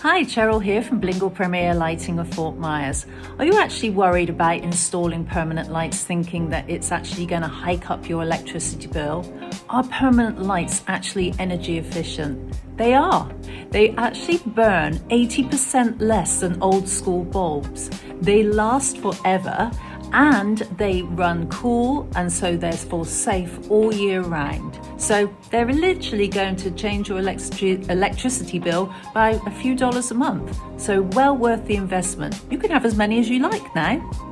Hi, Cheryl here from Blingle Premier Lighting of Fort Myers. Are you actually worried about installing permanent lights thinking that it's actually going to hike up your electricity bill? Are permanent lights actually energy efficient? They are. They actually burn 80% less than old school bulbs. They last forever and they run cool, and so therefore safe all year round. So they're literally going to change your electricity bill by a few dollars a month. So well worth the investment. You can have as many as you like now.